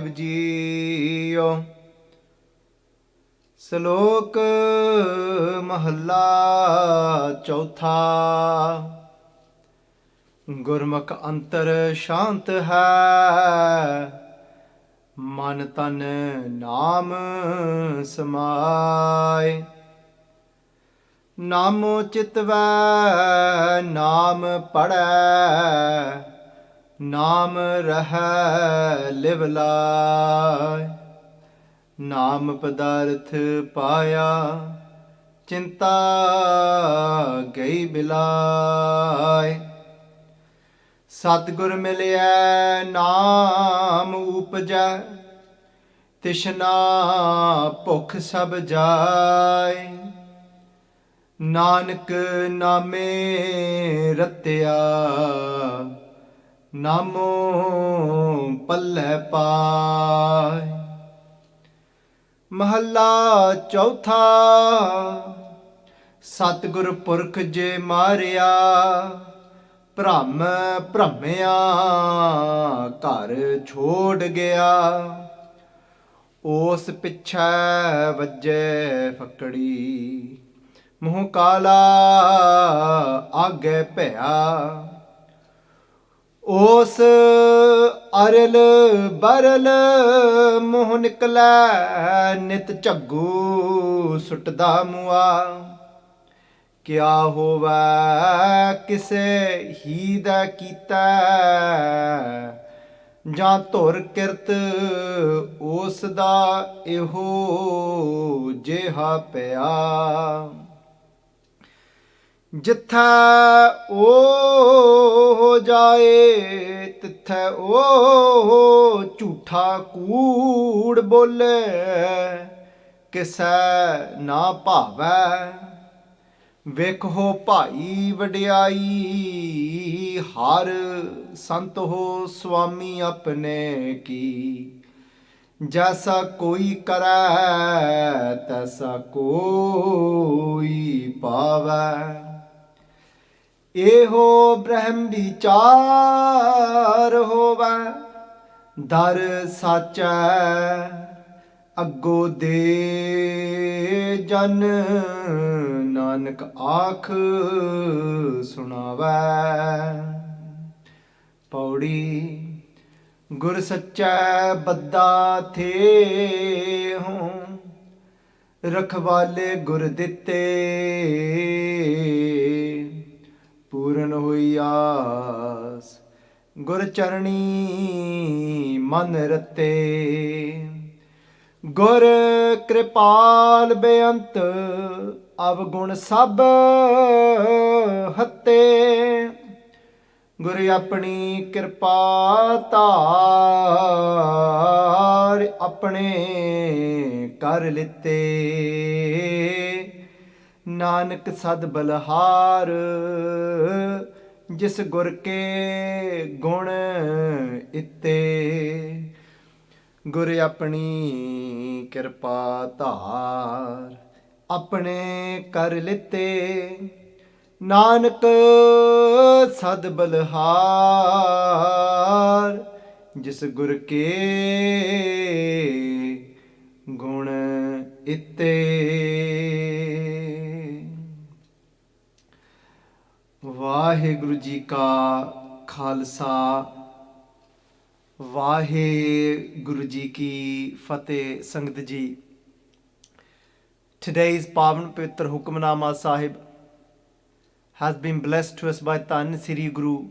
ਸਾਹਿਬ JIO. ਸ਼ਲੋਕ ਮਹੱਲਾ ਚੌਥਾ। ਗੁਰਮੁਖ ਅੰਤਰ ਸ਼ਾਂਤ ਹੈ, ਮਨ ਤਨ ਨਾਮ ਸਮਾਏ। ਨਾਮੋ ਚਿਤਵੈ ਨਾਮ ਪੜੈ, ਨਾਮ ਰਹੈ ਲਿਵ ਲਾਇ। ਨਾਮ ਪਦਾਰਥ ਪਾਇਆ, ਚਿੰਤਾ ਗਈ ਬਿਲਾਇ। ਸਤਿਗੁਰ ਮਿਲਿਆ ਨਾਮ ਉਪਜੈ, ਤਿਸ਼ਨਾ ਭੁਖ ਸਭ ਜਾਇ। ਨਾਨਕ ਨਾਮੇ ਰਤਿਆ, ਨਾਮੋ ਪੱਲੇ ਪਾਇ। ਮਹੱਲਾ ਚੌਥਾ। ਸਤਿਗੁਰ ਪੁਰਖ ਜੇ ਮਾਰਿਆ, ਭ੍ਰਮ ਭ੍ਰਮਿਆ ਘਰ ਛੋੜ ਗਿਆ। ਉਸ ਪਿੱਛੇ ਵੱਜੇ ਫਕੜੀ, ਮੂੰਹ ਕਾਲਾ ਆਗੇ ਭਇਆ। ਉਸ ਅਰਲ ਬਰਲ ਮੂੰਹ ਨਿਕਲੈ, ਨਿਤ ਝੱਗੂ ਸੁੱਟਦਾ ਮੂਆ। ਕਿਆ ਹੋਵੈ ਕਿਸੇ ਹੀ ਦਾ ਕੀਤਾ, ਜਾਂ ਧੁਰ ਕਿਰਤ ਉਸ ਦਾ ਇਹੋ ਜਿਹਾ ਪਿਆ। ਜਿੱਥੈ ਉਹ ਜਾਏ, ਤਿੱਥੈ ਉਹ ਝੂਠਾ ਕੂੜ ਬੋਲੇ। ਕਿਸੈ ਨਾ ਭਾਵੈ, ਵੇਖੋ ਭਾਈ ਵਡਿਆਈ। ਹਰ ਸੰਤ ਹੋ ਸੁਆਮੀ ਆਪਣੇ ਕੀ, ਜੈਸਾ ਕੋਈ ਕਰੈ ਤੈਸਾ ਕੋਈ ਪਾਵੈ। ਇਹੋ ਬ੍ਰਹਮ ਵਿਚਾਰ ਹੋਵੈ, ਦਰ ਸਾਚੈ ਅੱਗੋ ਦੇ ਜਨ। ਨਾਨਕ ਆਖ ਸੁਣਾਵੈ। ਪੌੜੀ। ਗੁਰ ਸੱਚੈ ਬੱਦਾ ਥੇ ਹੋਂ, ਰਖਵਾਲੇ ਗੁਰ ਦਿੱਤੇ। ਪੂਰਨ ਹੋਈ ਆਸ, ਗੁਰ ਚਰਣੀ ਮਨ ਰਤੇ। ਗੁਰ ਕਿਰਪਾਲ ਬੇਅੰਤ, ਅਵਗੁਣ ਸਭ ਹੱਤੇ। ਗੁਰ ਆਪਣੀ ਕਿਰਪਾ ਧਾਰ, ਆਪਣੇ ਕਰ ਲਿੱਤੇ। ਨਾਨਕ ਸਦ ਬਲਹਾਰ, ਜਿਸ ਗੁਰ ਕੇ ਗੁਣ ਇਤੇ। ਗੁਰ ਆਪਣੀ ਕਿਰਪਾ ਧਾਰ, ਆਪਣੇ ਕਰ ਲਿੱਤੇ। ਨਾਨਕ ਸਦ ਬਲਹਾਰ, ਜਿਸ ਗੁਰ ਕੇ ਗੁਣ ਇਤੇ। ਵਾਹਿਗੁਰੂ ਜੀ ਕਾ ਖਾਲਸਾ, ਵਾਹਿਗੁਰੂ ਜੀ ਕੀ ਫਤਿਹ। ਸੰਗਤ ਜੀ, today's ਪਾਵਨ ਪਵਿੱਤਰ ਹੁਕਮਨਾਮਾ ਸਾਹਿਬ has been blessed to us by ਧੰਨ ਸ੍ਰੀ ਗੁਰੂ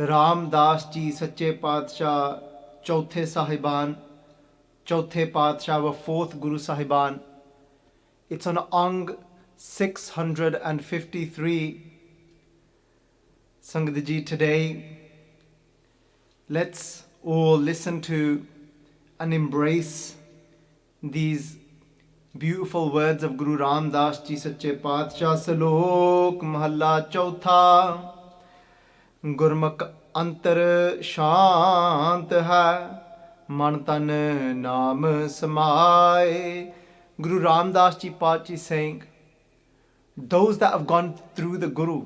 ਰਾਮ ਦਾਸ ਜੀ ਸੱਚੇ ਪਾਤਸ਼ਾਹ ਚੌਥੇ ਸਾਹਿਬਾਨ, ਚੌਥੇ ਪਾਤਸ਼ਾਹ were fourth Guru Sahiban. It's on Ang 653. Sangat ji, today let's all listen to and embrace these beautiful words of Guru Ram Das Ji Sache Paatshah. Salok Mahalla Chautha. Gurmukh antar shant hai, man tan naam samaye. Guru Ram Das Ji Paatshah saying, those that have gone through the Guru.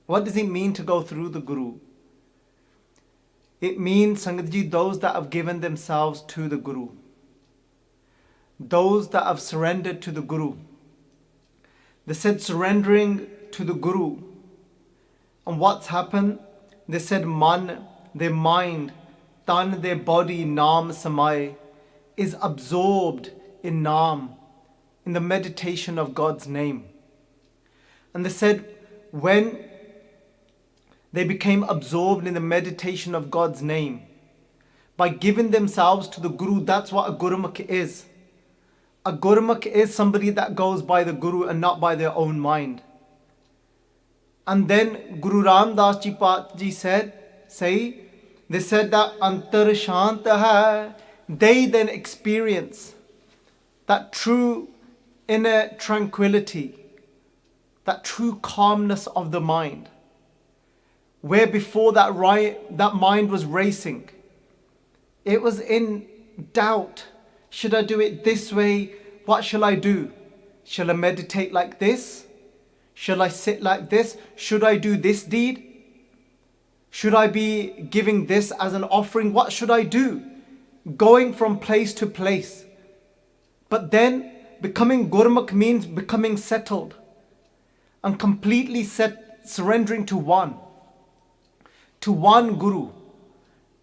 What does it mean to go through the Guru? It means, Sangat Ji, those that have given themselves to the Guru. Those that have surrendered to the Guru. They said surrendering to the Guru. And what's happened? They said man, their mind, tan, their body, naam samay, is absorbed in naam, in the meditation of God's name. And they said when they became absorbed in the meditation of God's name, by giving themselves to the Guru, that's what a Gurmukh is. A Gurmukh is somebody that goes by the Guru and not by their own mind. And then Guru Ram Das Ji Ji they said that antar shant hai. They then experience that true inner tranquility, that true calmness of the mind. Where before that mind was racing. It was in doubt. Should I do it this way? What shall I do? Shall I meditate like this? Shall I sit like this? Should I do this deed? Should I be giving this as an offering? What should I do? Going from place to place. But then becoming Gurmukh means becoming settled and completely surrendering to one Guru.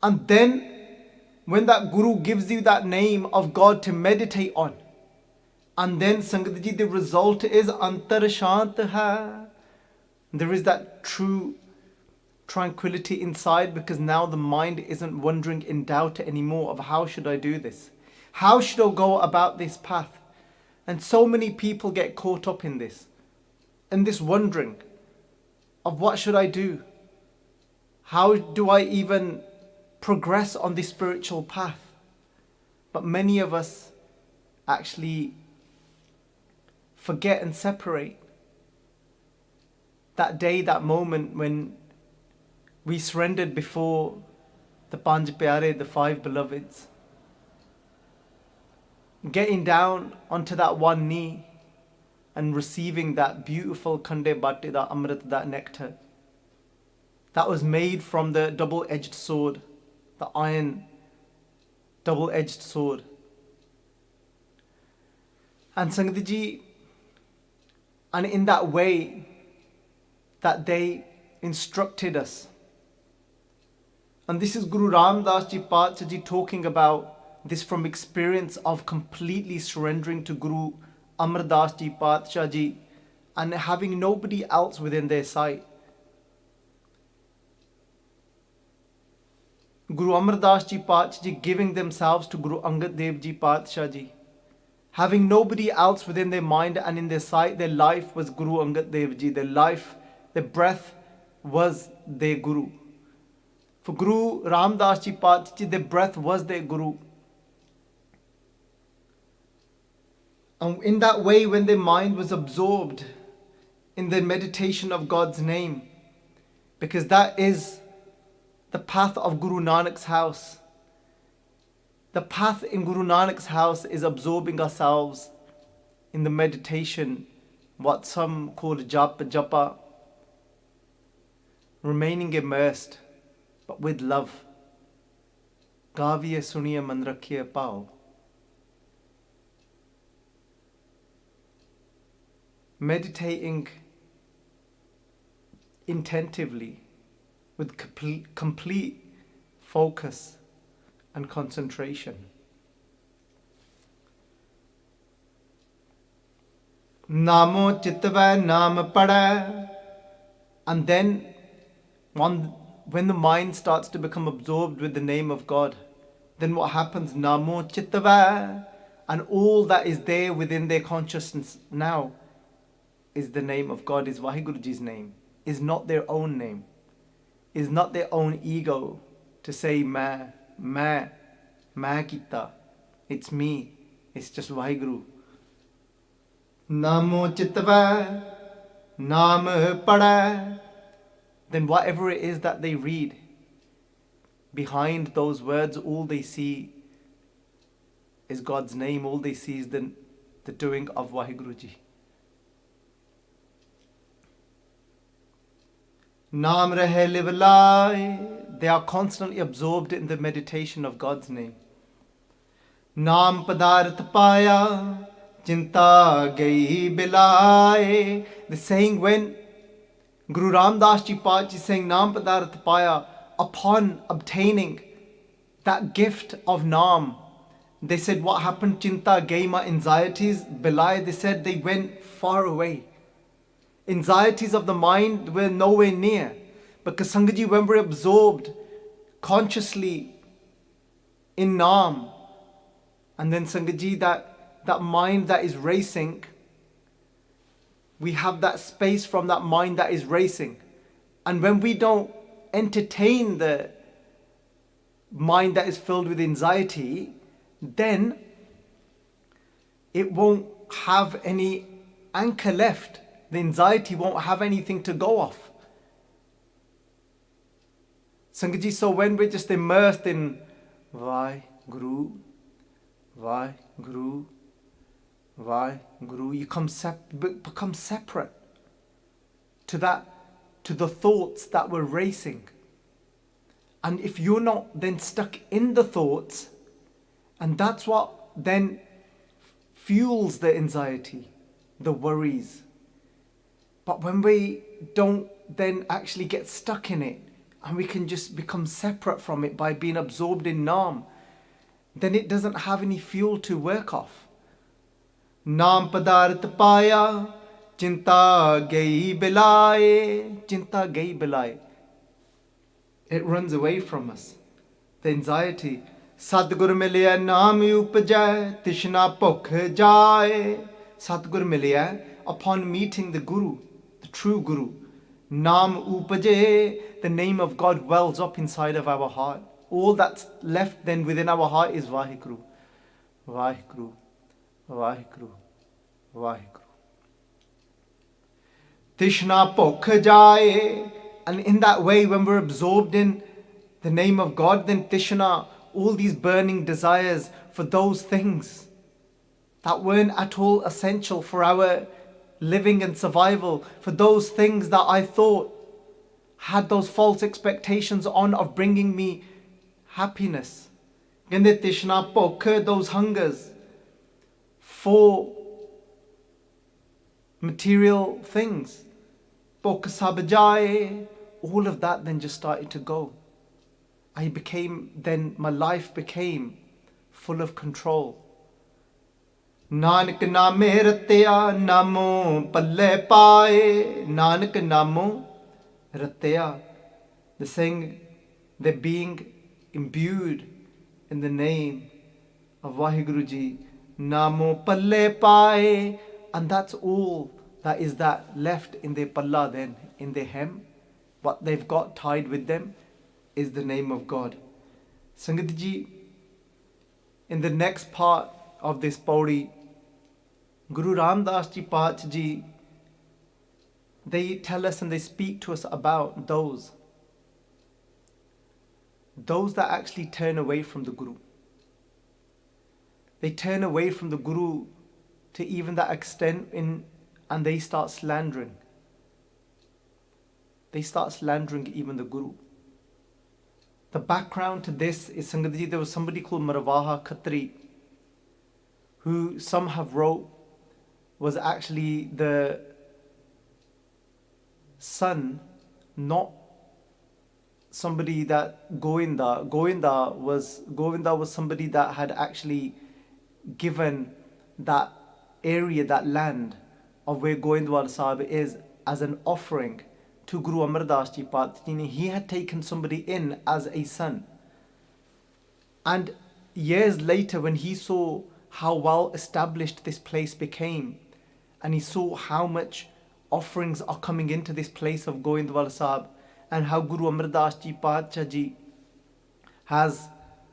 And then when that Guru gives you that name of God to meditate on, and then Sangat Ji, the result is antar shant hai. There is that true tranquility inside, because now the mind isn't wandering in doubt anymore of how should I do this? How should I go about this path? And so many people get caught up in this wondering of what should I do? How do I even progress on this spiritual path? But many of us actually forget and separate that day, that moment when we surrendered before the Panj Pyare, the five beloveds. Getting down onto that one knee and receiving that beautiful Khande Bhatti, that Amrit, that nectar. That was made from the double-edged sword, the iron double-edged sword. And Sangat Ji, and in that way that they instructed us. And this is Guru Ram Das Ji Ji talking about this from experience of completely surrendering to Guru Amar Das Ji Patsha Ji and having nobody else within their sight. Guru Amar Das Ji Patsha Ji giving themselves to Guru Angad Dev Ji Patsha Ji. Having nobody else within their mind and in their sight, their life was Guru Angad Dev Ji. Their life, their breath was their Guru. For Guru Ram Das Ji Patsha Ji, their breath was their Guru. And in that way, when their mind was absorbed in the meditation of God's name, because that is the path of Guru Nanak's house. The path in Guru Nanak's house is absorbing ourselves in the meditation, what some call japa, remaining immersed, but with love. Gaviye suniye man rakhiye pao. Meditating intentively with complete focus and concentration. Namo chitva nam pada. And then when the mind starts to become absorbed with the name of God, then what happens? Namo chitva. And all that is there within their consciousness now is the name of God, is Vaheguru Ji's name, is not their own name, is not their own ego to say ma kita. It's me. It's just Vaheguru. Namo chitva, nam pada. Then whatever it is that they read, behind those words, all they see is God's name. All they see is the doing of Vaheguru Ji. Naam rahe live lie. they are constantly absorbed in the meditation of God's name. Naam padarth paya, chinta gayi bilaye. The saying when Guru Ram Das Ji Paat is saying Naam padarth paya, upon obtaining that gift of Naam, they said what happened? Chinta gayi, my anxieties bilaye. They said they went far away. Anxieties of the mind were nowhere near. Because Sangaji, when we're absorbed consciously in Naam, and then Sangaji, that mind that is racing, we have that space from that mind that is racing. And when we don't entertain the mind that is filled with anxiety, then it won't have any anchor left. The anxiety won't have anything to go off. Sangaji, so when we're just immersed in Vaheguru, Vaheguru, Vaheguru, you become separate to the thoughts that were racing. And if you're not then stuck in the thoughts, and that's what then fuels the anxiety, the worries. But when we don't then actually get stuck in it, and we can just become separate from it by being absorbed in Naam, then it doesn't have any fuel to work off. Naam padarth paya, chinta gayi bilaye, chinta gayi bilaye. It runs away from us. The anxiety. Sadgur miliya naam upajay, tishna bhukh jaye. Sadgur miliya, upon meeting the Guru, the true Guru, Naam upaje, the name of God wells up inside of our heart. All that's left then within our heart is Vaheguru, Vaheguru, Vaheguru, Vaheguru. Tishna bhukh jaye. And in that way, when we're absorbed in the name of God, then Tishna, all these burning desires for those things that weren't at all essential for our living and survival, for those things that I thought had those false expectations on of bringing me happiness. Gande Tishna bhukh, those hungers for material things. Bhukh sab jaye, all of that then just started to go. My life became full of control. Nanak naame ratya, namo palle paaye. Nanak namo ratya. The saying, the being imbued in the name of Vaheguru Ji. Namo palle paaye. And that's all that is that left in their palla then, in their hem. What they've got tied with them is the name of God. Sangat Ji, in the next part of this pauri, Guru Ram Das Ji Paat Ji, they tell us and they speak to us about those that actually turn away from the Guru. They turn away from the Guru to even that extent and they start slandering. They start slandering even the Guru. The background to this is, Sangat Ji, there was somebody called Marwaha Khatri, who some have wrote was actually the son, not somebody that Govinda was somebody that had actually given that area, that land of where Darbar Sahib is, as an offering to Guru Amar Das Ji Paat. He had taken somebody in as a son. And years later, when he saw how well established this place became, and he saw how much offerings are coming into this place of Darbar Sahib, and how Guru Amar Das Ji Paat Ji has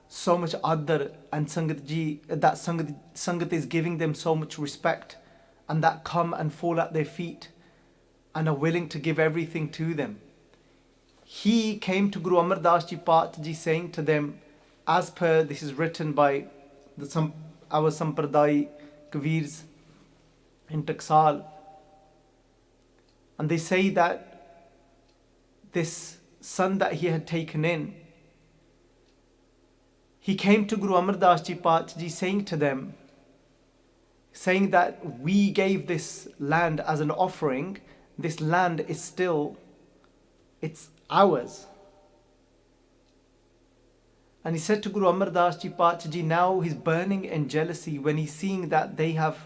so much adar, and Sangat Ji, that Sangat is giving them so much respect, and that come and fall at their feet and are willing to give everything to them. He came to Guru Amar Das Ji Paat Ji saying to them, as per this is written by our Sampradai Kavirs in Taksal, and they say that this son that he had taken in, he came to Guru Amar Das Ji Paat Ji saying to them, saying that we gave this land as an offering. This land is still, it's ours. And he said to Guru Amar Das Ji Paat Ji, now he's burning in jealousy when he's seeing that they have,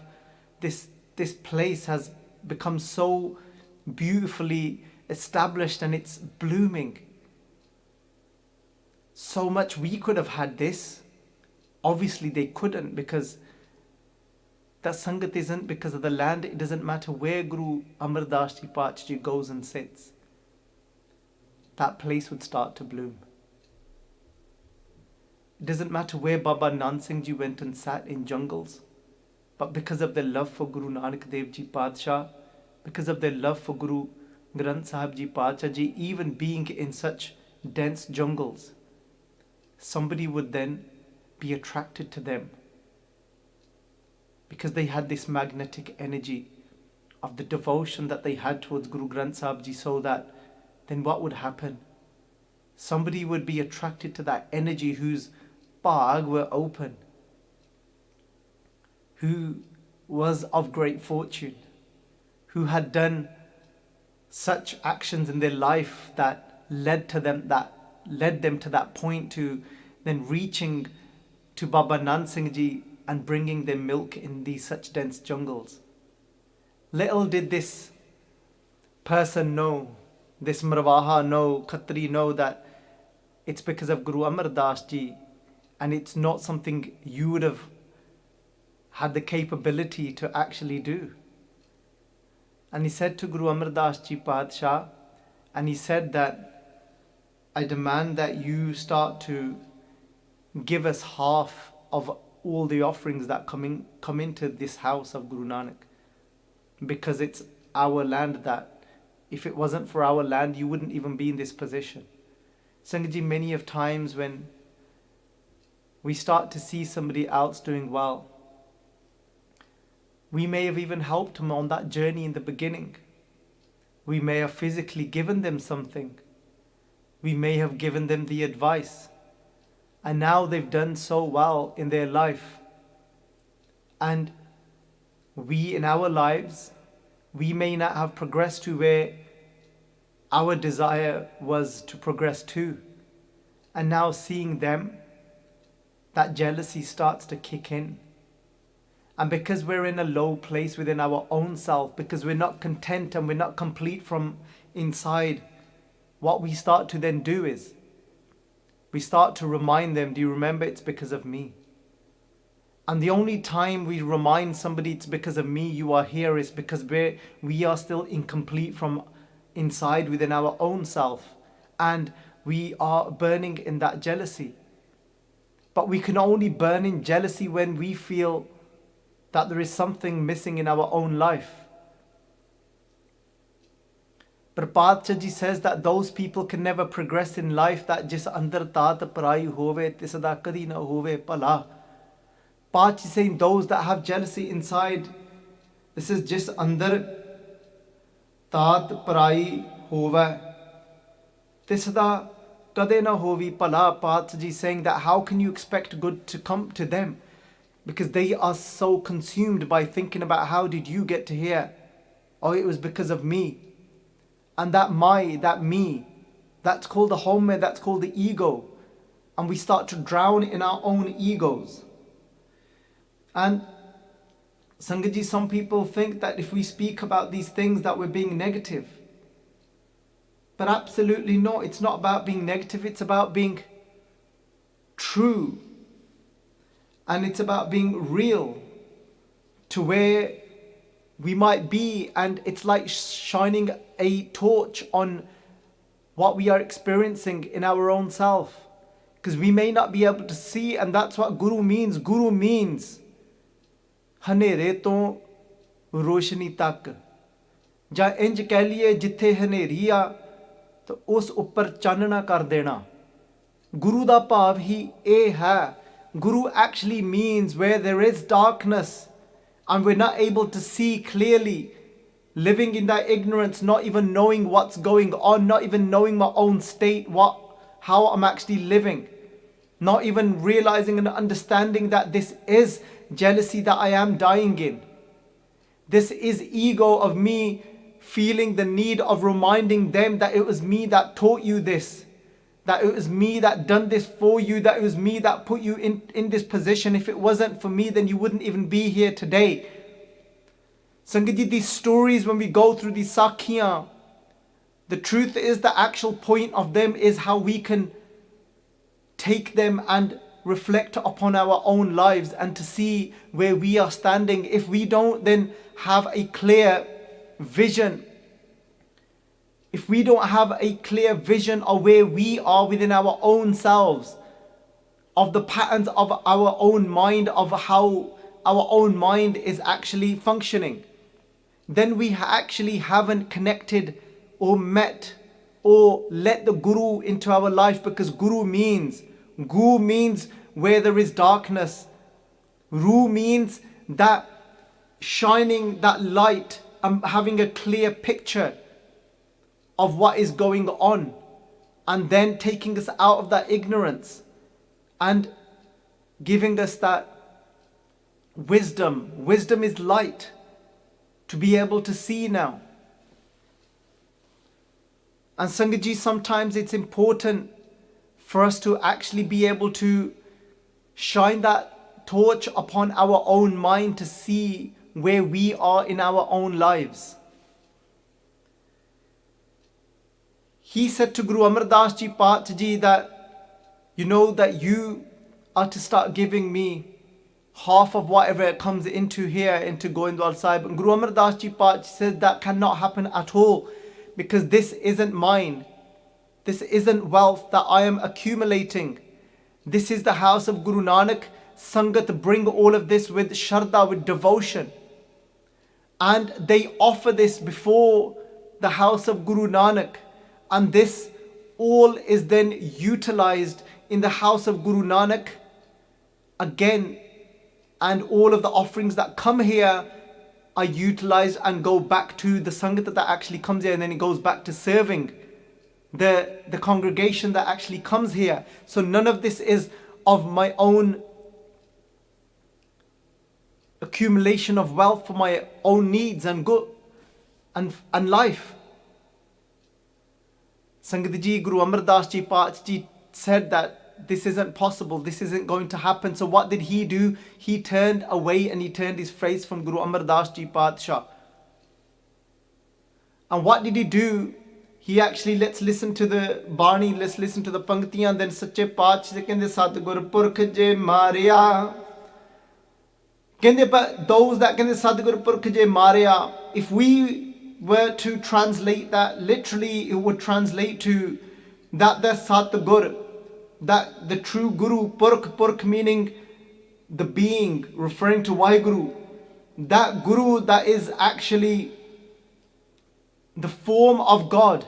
this place has become so beautifully established and it's blooming. So much we could have had this. Obviously they couldn't, because that Sangat isn't because of the land. It doesn't matter where Guru Amar Das Ji Paat Ji goes and sits. That place would start to bloom. It doesn't matter where Baba Nand Singh Ji went and sat in jungles. But because of their love for Guru Nanak Dev Ji Padshah, because of their love for Guru Granth Sahib Ji Padshah Ji, even being in such dense jungles, somebody would then be attracted to them. Because they had this magnetic energy of the devotion that they had towards Guru Granth Sahib Ji, so that then what would happen? Somebody would be attracted to that energy whose bag were open, who was of great fortune, who had done such actions in their life that led them to that point, to then reaching to Baba Nand Singh Ji and bringing them milk in these such dense jungles. Little did this person know, this Marwaha know, Khatri know, that it's because of Guru Amar Das Ji, and it's not something you would have had the capability to actually do. And he said to Guru Amar Das Ji Padshah, and he said that I demand that you start to give us half of all the offerings that come into this house of Guru Nanak, because it's our land. That if it wasn't for our land, you wouldn't even be in this position. Sangat, many of times when we start to see somebody else doing well, we may have even helped them on that journey in the beginning. We may have physically given them something. We may have given them the advice. And now they've done so well in their life. And we in our lives, we may not have progressed to where our desire was to progress to. And now seeing them, that jealousy starts to kick in. And because we're in a low place within our own self, because we're not content and we're not complete from inside, what we start to then do is, we start to remind them, do you remember, it's because of me? And the only time we remind somebody it's because of me, you are here, is because we are still incomplete from inside within our own self. And we are burning in that jealousy. But we can only burn in jealousy when we feel that there is something missing in our own life. But Padshah Ji says that those people can never progress in life that jis andar taat parai hove tisada kadi na hove pala. Padshah Ji saying those that have jealousy inside, this is jis andar taat parai hove tisada kade na hovi pala. Padshah Ji saying that how can you expect good to come to them? Because they are so consumed by thinking about how did you get to here? Oh, it was because of me. And that me, that's called the home, that's called the ego. And we start to drown in our own egos. And Sangat Ji, some people think that if we speak about these things that we're being negative. But absolutely not. It's not about being negative. It's about being true. And it's about being real to where we might be. And it's like shining a torch on what we are experiencing in our own self. Because we may not be able to see, and that's what Guru means. Guru means hanere to roshni tak. Ja inj keh liye jithe haneri a to us uppar channa kar dena. Guru da bhav hi eh hai. Guru actually means where there is darkness and we're not able to see clearly, living in that ignorance, not even knowing what's going on, not even knowing my own state, how I'm actually living. not even realizing and understanding that this is jealousy that I am dying in. This is ego of me feeling the need of reminding them that it was me that taught you this, that it was me that done this for you, that it was me that put you in this position. If it wasn't for me, then you wouldn't even be here today. Sangat ji, these stories, when we go through these sakhiyan, the truth is the actual point of them is how we can take them and reflect upon our own lives and to see where we are standing. If we don't then have a clear vision, if we don't have a clear vision of where we are within our own selves, of the patterns of our own mind, of how our own mind is actually functioning, then we actually haven't connected or met or let the Guru into our life. Because Gu means where there is darkness. Ru means that shining that light and having a clear picture of what is going on, and then taking us out of that ignorance and giving us that wisdom. Wisdom is light to be able to see now. And Sangat ji, sometimes it's important for us to actually be able to shine that torch upon our own mind to see where we are in our own lives. He said to Guru Amar Das Ji Pat Ji that, you know, that you are to start giving me half of whatever comes into here, into Goindwal Sahib. And Guru Amar Das Ji Pat says that cannot happen at all, because this isn't mine. This isn't wealth that I am accumulating. This is the house of Guru Nanak. Sangat bring all of this with Shraddha, with devotion. And they offer this before the house of Guru Nanak. And this all is then utilized in the house of Guru Nanak again. And all of the offerings that come here are utilized and go back to the Sangat that actually comes here. And then it goes back to serving the congregation that actually comes here. So none of this is of my own accumulation of wealth for my own needs and good and life. Sangat ji, Guru Amar Das Ji Pat Ji said that this isn't possible, this isn't going to happen. So what did he do? He turned away and he turned his face from Guru Amar Das Ji Patsha. And what did he do? He actually, let's listen to the Bani, let's listen to the Panktiyan, and then Sache Paatshah kende Satguru Purkh je Mariya. Kende, but those that kende Satguru Purkh je Mariya, if we were to translate that literally, it would translate to that the Satgur, that the true Guru, Purkh meaning the being, referring to Vaheguru, that Guru that is actually the form of God.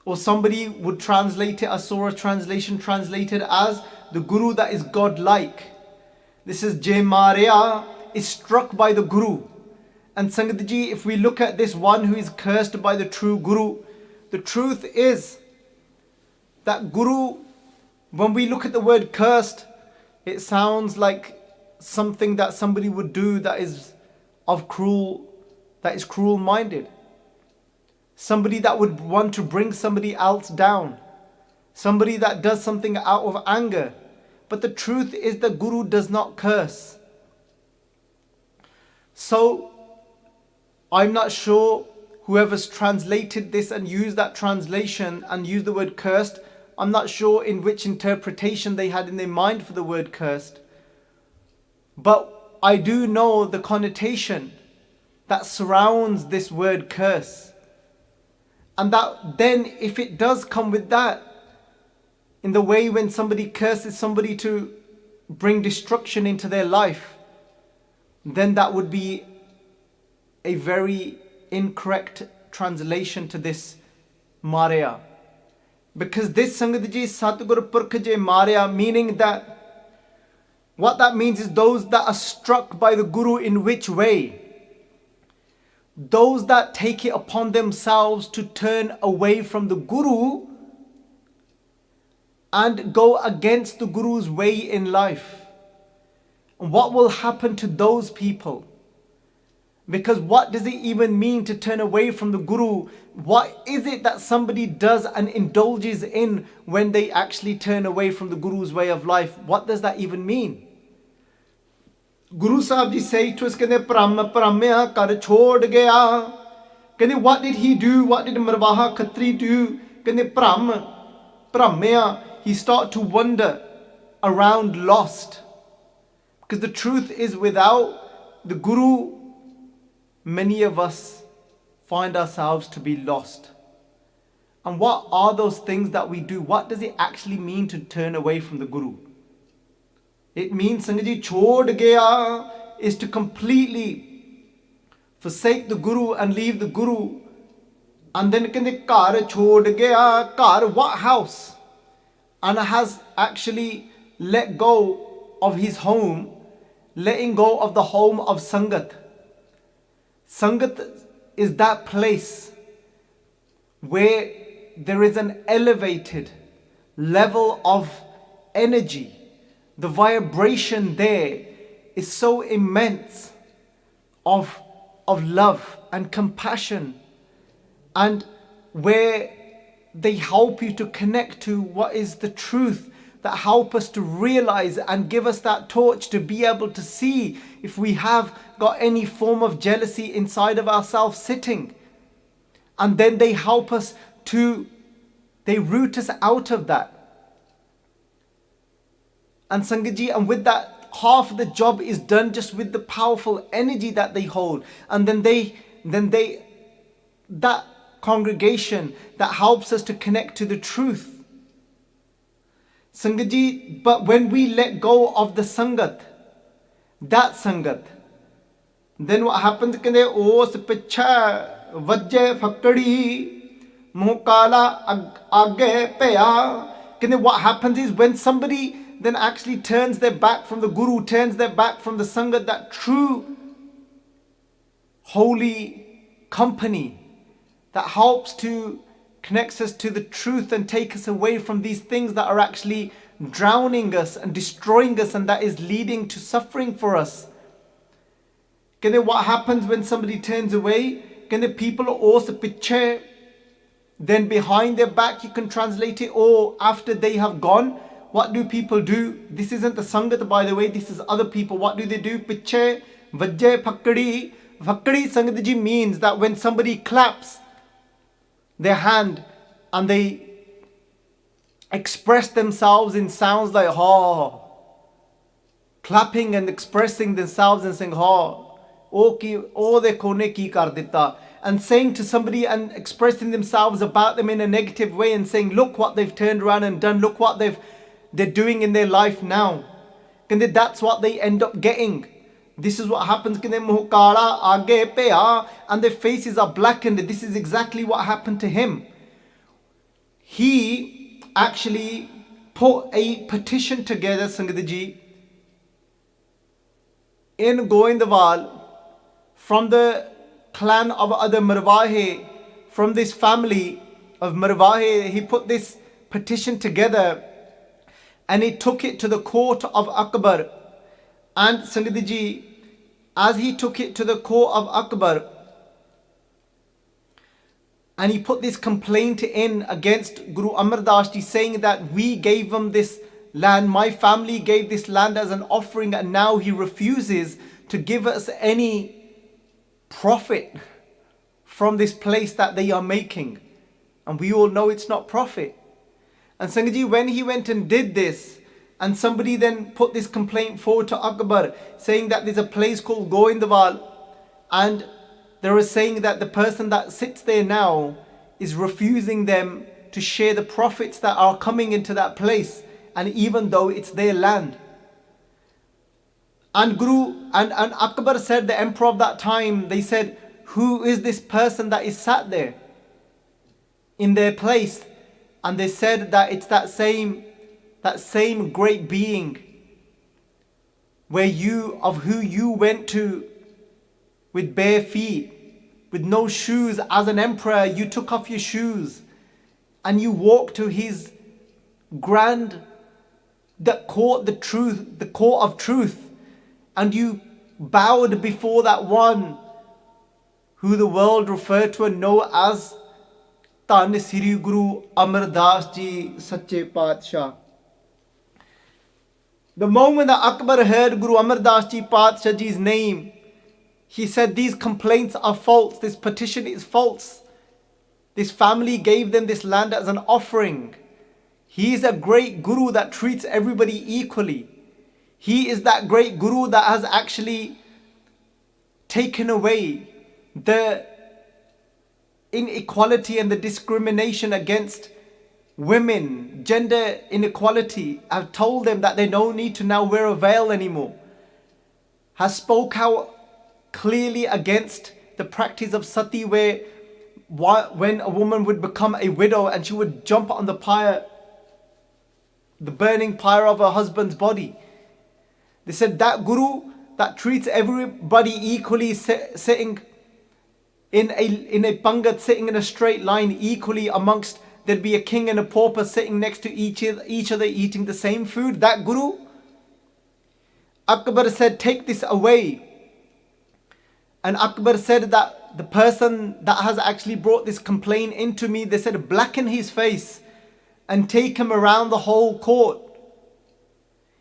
Or somebody would translate it, a Surah translation translated as the Guru that is God-like. This is Je Maria, is struck by the Guru. And Sangat ji, if we look at this one who is cursed by the true Guru, the truth is that Guru, when we look at the word cursed, it sounds like something that somebody would do that is cruel-minded. Somebody that would want to bring somebody else down. Somebody that does something out of anger. But the truth is the Guru does not curse. So, I'm not sure whoever's translated this and used that translation and used the word cursed, I'm not sure in which interpretation they had in their mind for the word cursed. But I do know the connotation that surrounds this word curse. And that then, if it does come with that, in the way when somebody curses somebody to bring destruction into their life, then that would be a very incorrect translation to this Maria. Because this Sangat ji Satguru Purkh je Maria, meaning that what that means is those that are struck by the Guru in which way? Those that take it upon themselves to turn away from the Guru and go against the Guru's way in life. What will happen to those people? Because what does it even mean to turn away from the Guru? What is it that somebody does and indulges in when they actually turn away from the Guru's way of life? What does that even mean? Guru Sahib Ji say to us, Pramya kar chhod gaya. What did he do? What did Marwaha Khatri do? Pramya, he started to wander around lost. Because the truth is, without the Guru, many of us find ourselves to be lost. And what are those things that we do? What does it actually mean to turn away from the Guru? It means, Sangat ji, chhod gaya is to completely forsake the Guru and leave the Guru. And then kar chhod gaya, kar, what house? And has actually let go of his home, letting go of the home of Sangat. Sangat is that place where there is an elevated level of energy. The vibration there is so immense of love and compassion, and where they help you to connect to what is the truth, that help us to realize and give us that torch to be able to see if we have got any form of jealousy inside of ourselves sitting. And then they help us they root us out of that. And Sangat ji, and with that, half of the job is done just with the powerful energy that they hold. And then that congregation that helps us to connect to the truth. Sangat ji, but when we let go of the Sangat, that Sangat, then what happens? Os pichha vajje fakadi muhkala agge peya. What happens is, when somebody then actually turns their back from the Guru, turns their back from the Sangat, that true holy company that helps to connects us to the truth and take us away from these things that are actually drowning us and destroying us, and that is leading to suffering for us. What happens when somebody turns away? People also piche, then behind their back, you can translate it, or after they have gone, what do people do? This isn't the Sangat, by the way, this is other people. What do they do? Piche vajje phakadi. Phakadi, Sangat ji, means that when somebody claps their hand and they express themselves in sounds like ha, clapping and expressing themselves and saying ha, oh dekho ne ki kar ditta, and saying to somebody and expressing themselves about them in a negative way and saying, look what they've turned around and done, look what they're doing in their life now. That's what they end up getting. This is what happens. And their faces are blackened. This is exactly what happened to him. He actually put a petition together, Sangat ji, in Goindwal, from the clan of other Marwahe, from this family of Marwahe. He put this petition together and he took it to the court of Akbar. And Sangat ji, as he took it to the court of Akbar, and he put this complaint in against Guru Amar Das Ji, saying that we gave him this land, my family gave this land as an offering, and now he refuses to give us any profit from this place that they are making. And we all know it's not profit. And Sangat ji, when he went and did this, and somebody then put this complaint forward to Akbar, saying that there's a place called Goindwal, and they were saying that the person that sits there now is refusing them to share the profits that are coming into that place, and even though it's their land. And Akbar said, the emperor of that time, they said, who is this person that is sat there in their place? And they said that it's that same great being who you went to with bare feet, with no shoes. As an emperor, you took off your shoes and you walked to his grand, that court the truth, the court of truth, and you bowed before that one who the world referred to and know as Dharbar Sahib Guru Amar Das Ji Sache Paatshah. The moment that Akbar heard Guru Amar Das Ji Paatshah Ji's name, he said, these complaints are false, this petition is false. This family gave them this land as an offering. He is a great Guru that treats everybody equally. He is that great Guru that has actually taken away the inequality and the discrimination against women, gender inequality. I've told them that they don't need to now wear a veil anymore. Has spoke out clearly against the practice of sati, where when a woman would become a widow and she would jump on the pyre, the burning pyre of her husband's body. They said that Guru that treats everybody equally, sitting in a pangat, sitting in a straight line equally amongst, there'd be a king and a pauper sitting next to each other eating the same food. That Guru, Akbar said, take this away. And Akbar said that the person that has actually brought this complaint into me, they said, blacken his face and take him around the whole court.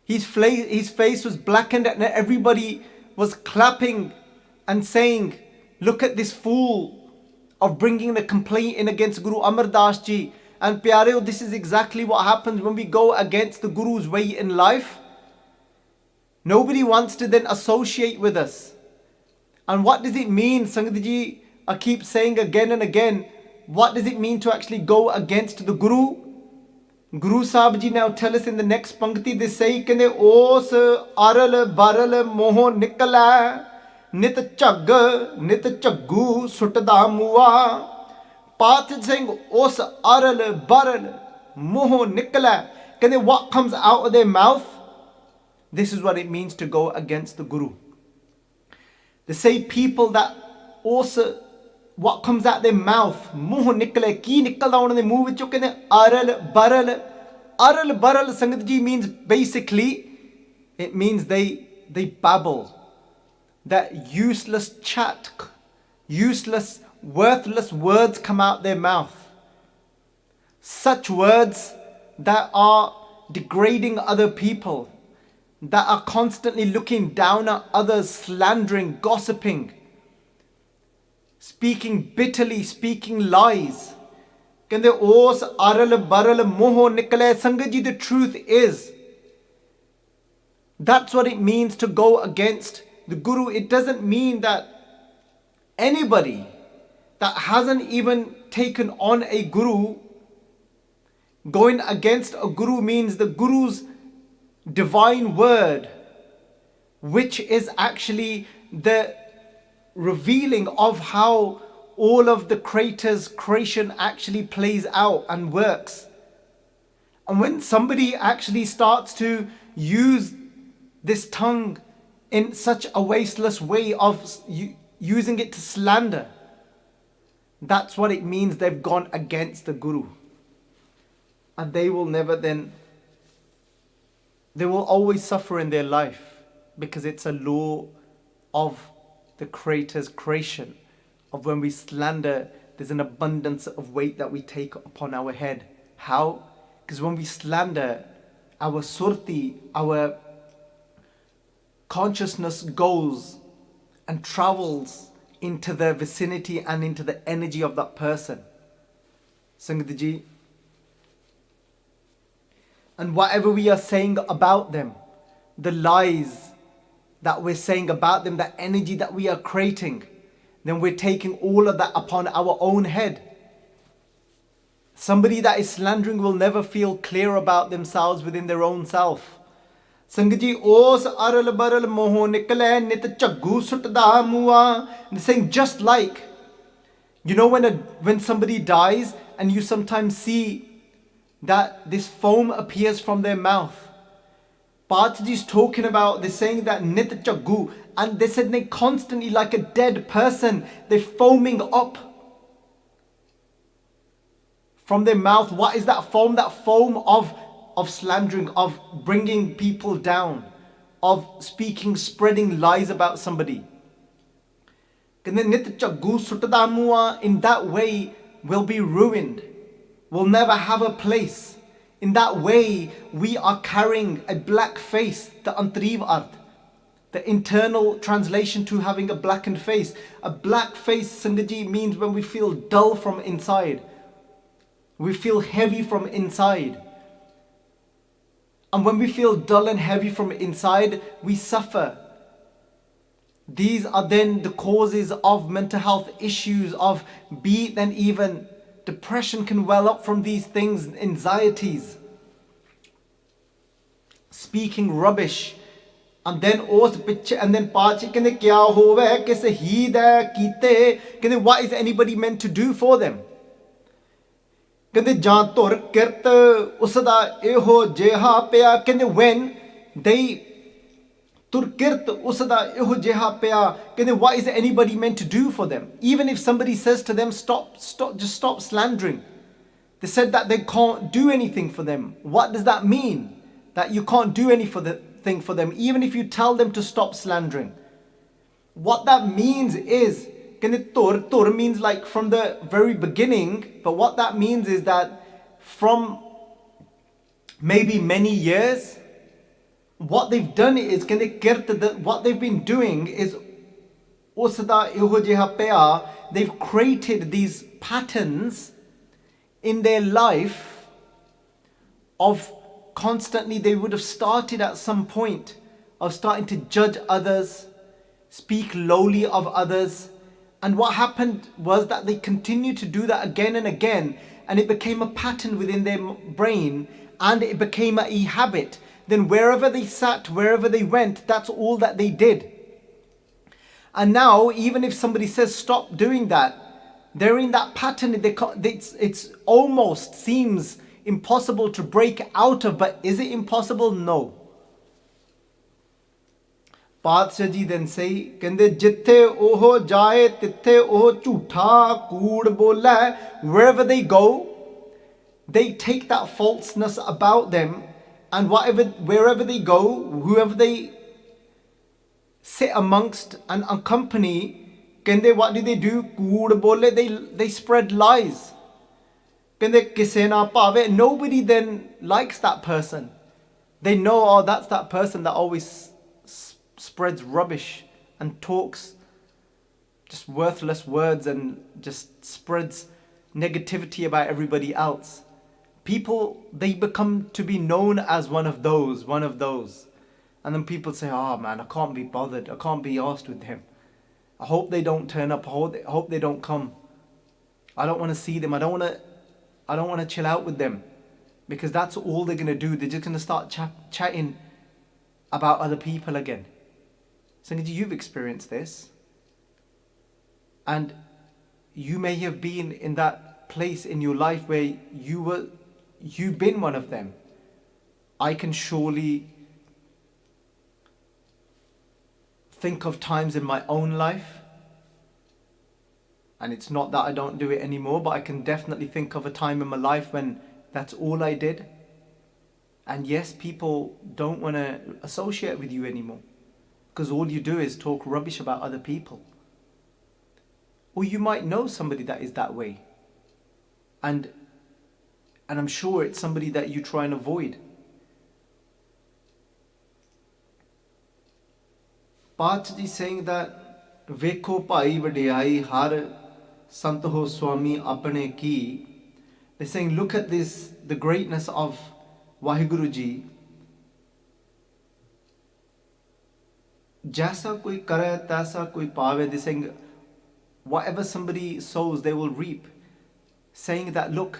His face was blackened and everybody was clapping and saying, look at this fool of bringing the complaint in against Guru Amar Das Ji. And Pyareo, this is exactly what happens when we go against the Guru's way in life. Nobody wants to then associate with us. And what does it mean, Sangat Ji? I keep saying again and again, what does it mean to actually go against the Guru? Guru Sahib Ji now tell us in the next pankti, they say, Kende os aral baral moho nikala, nit chag, nit chaggu sutda muwa. Path saying, os aral baral moho nikala. Kende what comes out of their mouth? This is what it means to go against the Guru. They say people that also, what comes out their mouth, muh nikle, ki nikla on the move with chukene, aral baral. Aral baral Sangat Ji means basically, it means they babble. That useless chat, useless, worthless words come out their mouth. Such words that are degrading other people, that are constantly looking down at others, slandering, gossiping, speaking bitterly, speaking lies. Kende os aral baral moho nikle. Sangat Ji, the truth is, that's what it means to go against the Guru. It doesn't mean that anybody that hasn't even taken on a Guru, going against a Guru means the Guru's divine word, which is actually the revealing of how all of the Creator's creation actually plays out and works. And when somebody actually starts to use this tongue in such a wasteless way of using it to slander, that's what it means they've gone against the Guru. And they will never then, they will always suffer in their life, because it's a law of the Creator's creation, of when we slander, there's an abundance of weight that we take upon our head. How? Because when we slander, our surti, our consciousness goes and travels into the vicinity and into the energy of that person. Sangat Ji. And whatever we are saying about them, the lies that we're saying about them, that energy that we are creating, then we're taking all of that upon our own head. Somebody that is slandering will never feel clear about themselves within their own self. Sangat Ji, os aral baral moho nikle nit chaggu sutda muwa. And saying, just like, you know, when somebody dies and you sometimes see that this foam appears from their mouth. Pathji is talking about, they're saying that nit chaggu, and they said they constantly, like a dead person, they're foaming up from their mouth. What is that foam? That foam of slandering, of bringing people down, of speaking, spreading lies about somebody. In that way will be ruined, will never have a place. In that way we are carrying a black face, the antriv arth, the internal translation to having a blackened face. A black face, Sangaji, means when we feel dull from inside, we feel heavy from inside. And when we feel dull and heavy from inside, we suffer. These are then the causes of mental health issues, of then even depression can well up from these things, anxieties, speaking rubbish. And then what is anybody meant to do for them? When they what is anybody meant to do for them? Even if somebody says to them, stop, just stop slandering. They said that they can't do anything for them. What does that mean? That you can't do anything for them, even if you tell them to stop slandering. What that means is, tur means like from the very beginning, but what that means is that from maybe many years, what they've done is, what they've been doing is, they've created these patterns in their life of constantly, they would have started at some point of starting to judge others, speak lowly of others. And what happened was that they continued to do that again and again, and it became a pattern within their brain, and it became a habit. Then wherever they sat, wherever they went, that's all that they did. And now, even if somebody says stop doing that, they're in that pattern. It's almost seems impossible to break out of. But is it impossible? No. Padshah ji then say, jithe oho jaye tithe oho jhootha kood bola. Wherever they go, they take that falseness about them. And wherever they go, whoever they sit amongst and accompany, what do? Kood bole, they spread lies. Nobody then likes that person. They know, oh, that's that person that always spreads rubbish and talks just worthless words and just spreads negativity about everybody else. People, they become to be known as one of those. And then people say, oh man, I can't be bothered. I can't be arsed with them. I hope they don't turn up. I hope they don't come. I don't want to see them. I don't want to chill out with them. Because that's all they're going to do. They're just going to start chatting about other people again. Sangaji, you've experienced this. And you may have been in that place in your life where you've been one of them. I can surely think of times in my own life, and it's not that I don't do it anymore, but I can definitely think of a time in my life when that's all I did. And yes, people don't want to associate with you anymore because all you do is talk rubbish about other people. Or you might know somebody that is that way, and I'm sure it's somebody that you try and avoid. Padshah ji saying that Vekho bhai vadiyai har sant ho swami apne ki. They're saying, look at this, the greatness of Vaheguru ji. Jaisa koi kare taisa koi paave. They're saying, whatever somebody sows, they will reap. Saying that, look,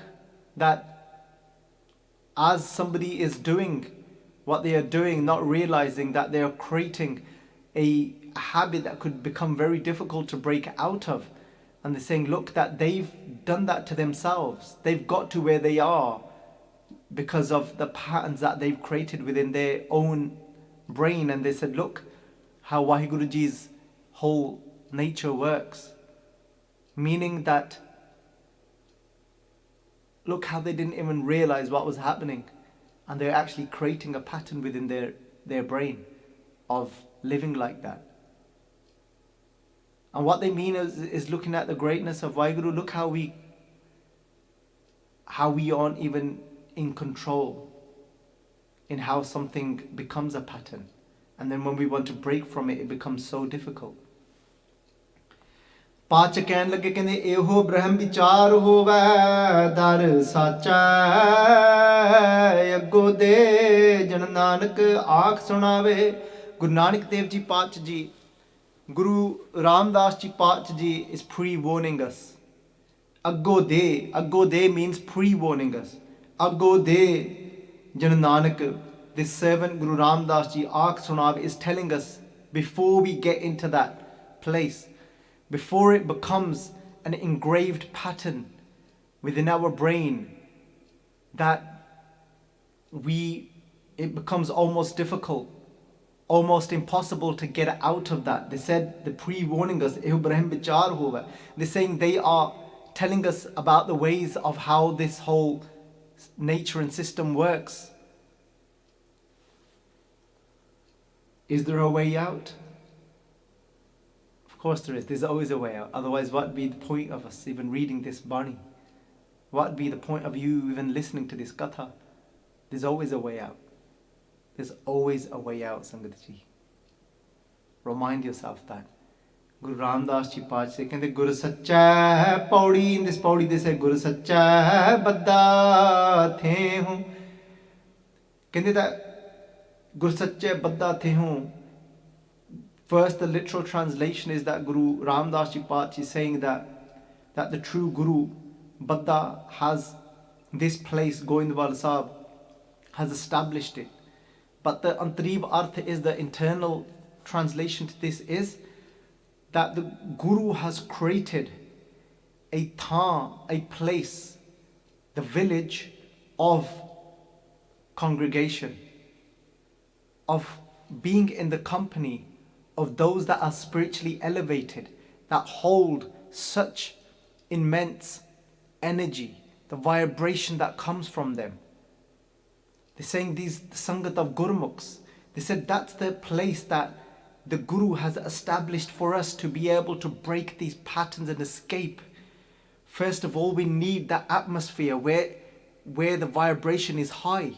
that as somebody is doing what they are doing, not realizing that they are creating a habit that could become very difficult to break out of. And they're saying, look, that they've done that to themselves. They've got to where they are because of the patterns that they've created within their own brain. And they said, look how Vaheguru Ji's whole nature works. Meaning that, look how they didn't even realize what was happening And they're actually creating a pattern within their brain of living like that. And what they mean is looking at the greatness of Vaheguru. Look how we aren't even in control in how something becomes a pattern. And then when we want to break from it, it becomes so difficult. पाँच कहन लगे कहंदे एहो ब्रह्म विचार होवे दर साचा अगो दे जन नानक आख सुनावे. Guru Nanak Dev Ji Paach Ji, Guru Ram Das Ji Paach Ji is pre-warning us. Aggo de means pre-warning us. Aggo de Jan Nanak, this servant Guru Ram Das Ji Aakh Sunav is telling us before we get into that place, before it becomes an engraved pattern within our brain, that it becomes almost difficult, almost impossible to get out of that. They said, the pre-warning us, they're saying they are telling us about the ways of how this whole nature and system works. Is there a way out? Of course there is. There's always a way out. Otherwise, what would be the point of us even reading this Bani? What would be the point of you even listening to this Katha? There's always a way out. There's always a way out, Sangat Ji. Remind yourself that. Guru Ram Das Ji Paach say, Guru Sacha Paudi. In this Paudi they say, Guru Sacha Badda The Hu. That Guru Sacha Badda The Hu. First, the literal translation is that Guru Ram Das Ji Paach is saying that the true Guru, Badda, has this place, Goindwal Sahib, has established it. But the Antariv Arth is, the internal translation to this is that the Guru has created a place, the village of congregation, of being in the company of those that are spiritually elevated, that hold such immense energy, the vibration that comes from them. They're saying the Sangat of Gurmukhs. They said that's the place that the Guru has established for us to be able to break these patterns and escape. First of all, we need that atmosphere where the vibration is high.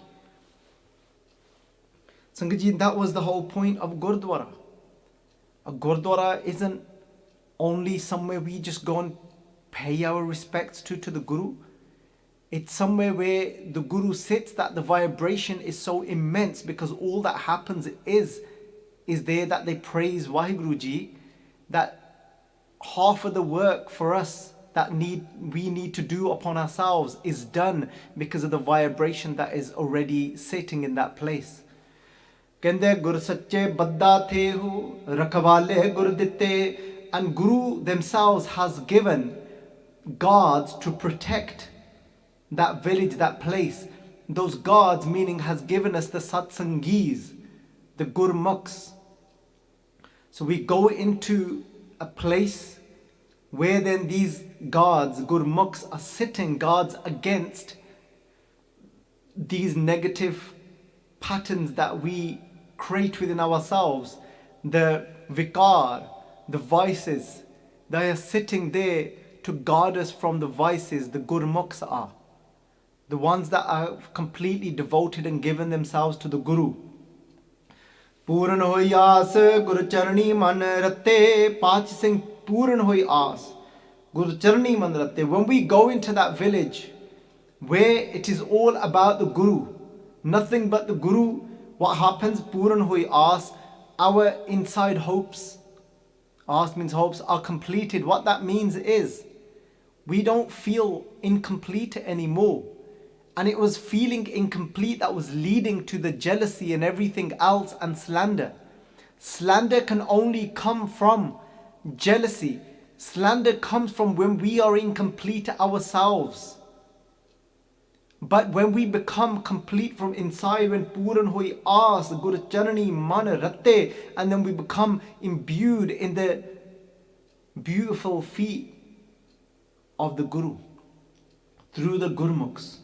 Sangat Ji, that was the whole point of Gurdwara. A Gurdwara isn't only somewhere we just go and pay our respects to the Guru. It's somewhere where the Guru sits, that the vibration is so immense, because all that happens is there that they praise Vaheguru Ji, that half of the work for us that we need to do upon ourselves is done because of the vibration that is already sitting in that place. Kende Gur Sache Badda The Hu Rakhwale Gur Ditte. And Guru themselves has given guards to protect that village, that place. Those guards, meaning, has given us the Satsangis, the Gurmukhs. So we go into a place where then these guards, Gurmukhs, are sitting guards against these negative patterns that we create within ourselves. The vikar, the vices, they are sitting there to guard us from the vices. The Gurmukhs are the ones that are completely devoted and given themselves to the Guru. Puran hoi aas Guru Charani man ratte. Paach Singh, Puran hoi aas Guru Charani man ratte. When we go into that village where it is all about the Guru, nothing but the Guru, what happens? Puran hoi aas, our inside hopes, aas means hopes, are completed. What that means is we don't feel incomplete anymore. And it was feeling incomplete that was leading to the jealousy and everything else, and slander. Slander can only come from jealousy. Slander comes from when we are incomplete ourselves. But when we become complete from inside, when Puran hoi aas Guru Charani man ratte, and then we become imbued in the beautiful feet of the Guru through the Gurmukhs.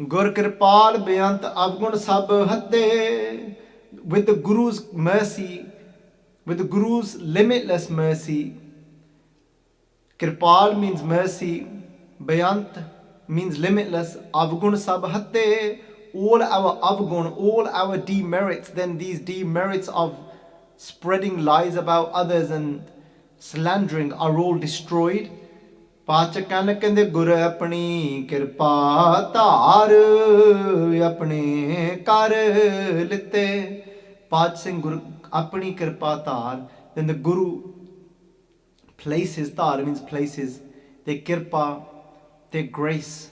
Gur Kripal Beyant Avgun Sab Hatte. With the Guru's mercy, with the Guru's limitless mercy, Kripal means mercy, Beyant means limitless, Avgun Sab Hatte. All our avgun, all our demerits, then these demerits of spreading lies about others and slandering are all destroyed. Pachakan kende Guru apni kirpa tar apne kar litte. Pach Singh Guru apni kirpa tar. Then the Guru places, tar means places, their kirpa, their grace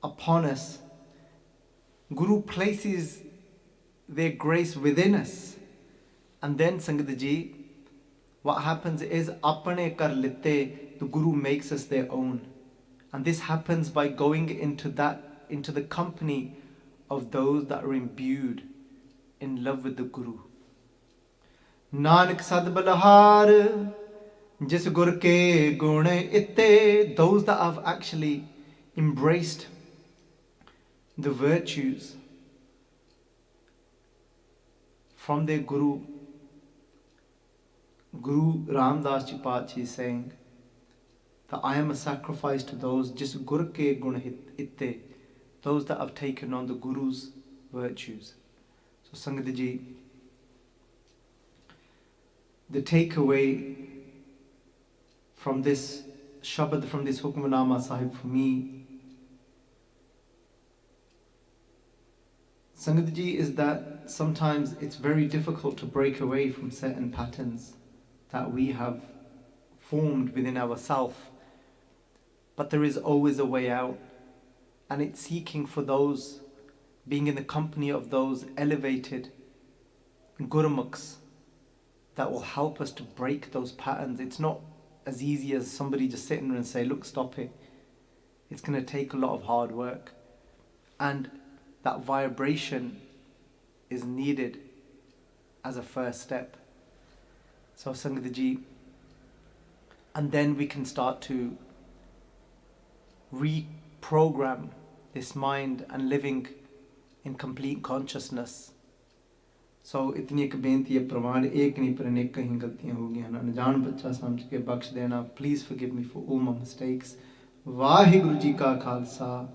upon us. Guru places their grace within us. And then Sangat Ji, what happens is apne kar litte, the Guru makes us their own. And this happens by going into the company of those that are imbued in love with the Guru. Nanak sad balahar, jis gur ke gun itte, those that have actually embraced the virtues from their Guru. Guru Raam Das Ji is saying that I am a sacrifice to those just gur ke gun itte, those that have taken on the Guru's virtues. So Sangat Ji, the takeaway from this shabad, from this hukamnaama sahib for me, Sangat Ji, is that sometimes it's very difficult to break away from certain patterns that we have formed within ourselves. But there is always a way out. And it's seeking for those, being in the company of those elevated Gurmukhs that will help us to break those patterns. It's not as easy as somebody just sitting there and say, look, stop it. It's going to take a lot of hard work. And that vibration is needed as a first step. So Sangat Ji, and then we can start to reprogram this mind and living in complete consciousness. So itni ek benti hai pramaan ek nahi par anek kahin galtiyan ho gayi hain, anjaan bachcha samjh ke bakhsh dena. Please forgive me for all my mistakes. Vaheguru Ji ka Khalsa,